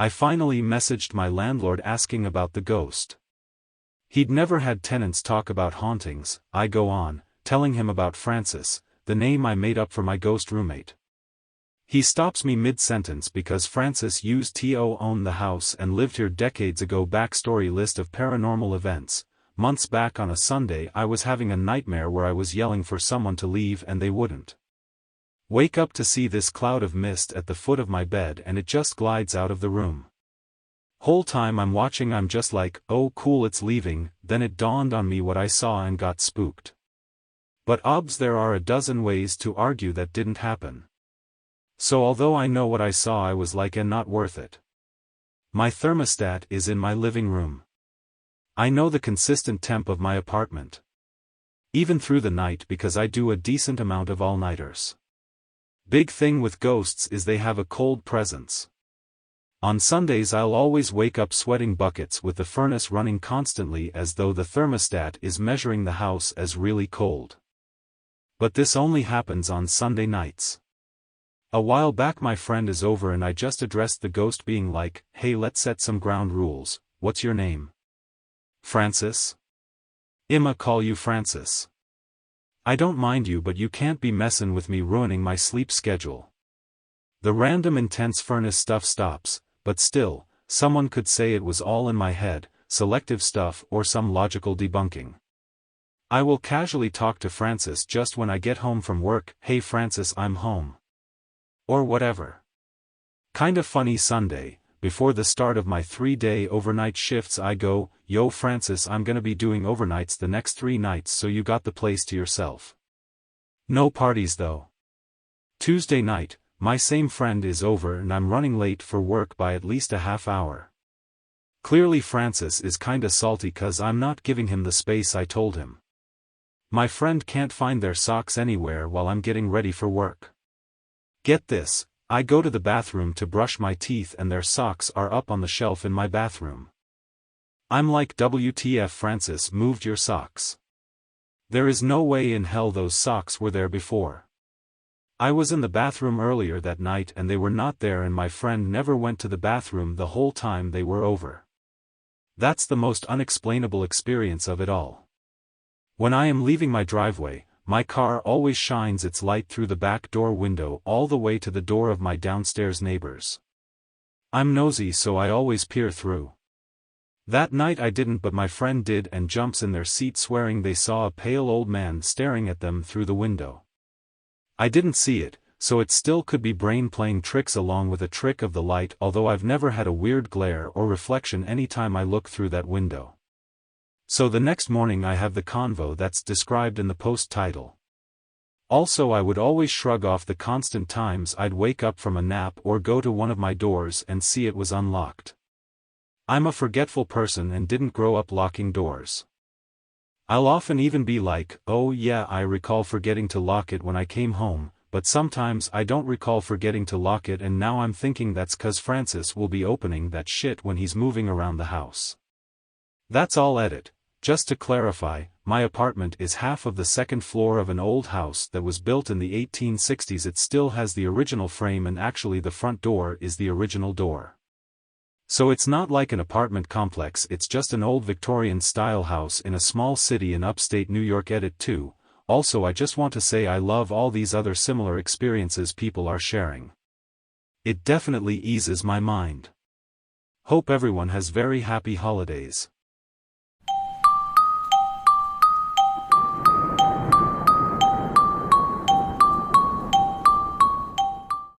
I finally messaged my landlord asking about the ghost. He'd never had tenants talk about hauntings. I go on, telling him about Francis, the name I made up for my ghost roommate. He stops me mid-sentence because Francis used to own the house and lived here decades ago. Backstory: list of paranormal events. Months back on a Sunday I was having a nightmare where I was yelling for someone to leave and they wouldn't. Wake up to see this cloud of mist at the foot of my bed and it just glides out of the room. Whole time I'm watching I'm just like, oh cool, it's leaving. Then it dawned on me what I saw and got spooked. But obs, there are a dozen ways to argue that didn't happen. So although I know what I saw, I was like, and not worth it. My thermostat is in my living room. I know the consistent temp of my apartment. Even through the night, because I do a decent amount of all-nighters. Big thing with ghosts is they have a cold presence. On Sundays I'll always wake up sweating buckets with the furnace running constantly as though the thermostat is measuring the house as really cold. But this only happens on Sunday nights. A while back my friend is over and I just addressed the ghost being like, hey, let's set some ground rules. What's your name? Francis? I'ma call you Francis. I don't mind you, but you can't be messin' with me, ruining my sleep schedule. The random intense furnace stuff stops, but still, someone could say it was all in my head, selective stuff or some logical debunking. I will casually talk to Francis just when I get home from work, hey Francis, I'm home. Or whatever. Kinda funny Sunday, before the start of my 3-day overnight shifts I go, yo Francis, I'm gonna be doing overnights the next 3 nights, so you got the place to yourself. No parties though. Tuesday night, my same friend is over and I'm running late for work by at least a half hour. Clearly Francis is kinda salty cause I'm not giving him the space I told him. My friend can't find their socks anywhere while I'm getting ready for work. Get this, I go to the bathroom to brush my teeth and their socks are up on the shelf in my bathroom. I'm like, WTF Francis, moved your socks. There is no way in hell those socks were there before. I was in the bathroom earlier that night and they were not there, and my friend never went to the bathroom the whole time they were over. That's the most unexplainable experience of it all. When I am leaving my driveway, my car always shines its light through the back door window all the way to the door of my downstairs neighbors. I'm nosy, so I always peer through. That night I didn't, but my friend did and jumps in their seat swearing they saw a pale old man staring at them through the window. I didn't see it, so it still could be brain playing tricks along with a trick of the light, although I've never had a weird glare or reflection anytime I look through that window. So the next morning I have the convo that's described in the post title. Also, I would always shrug off the constant times I'd wake up from a nap or go to one of my doors and see it was unlocked. I'm a forgetful person and didn't grow up locking doors. I'll often even be like, oh yeah, I recall forgetting to lock it when I came home, but sometimes I don't recall forgetting to lock it, and now I'm thinking that's cause Francis will be opening that shit when he's moving around the house. That's all edit. Just to clarify, my apartment is half of the second floor of an old house that was built in the 1860s. It still has the original frame and actually the front door is the original door. So it's not like an apartment complex, it's just an old Victorian-style house in a small city in upstate New York. Edit 2. Also, I just want to say I love all these other similar experiences people are sharing. It definitely eases my mind. Hope everyone has very happy holidays.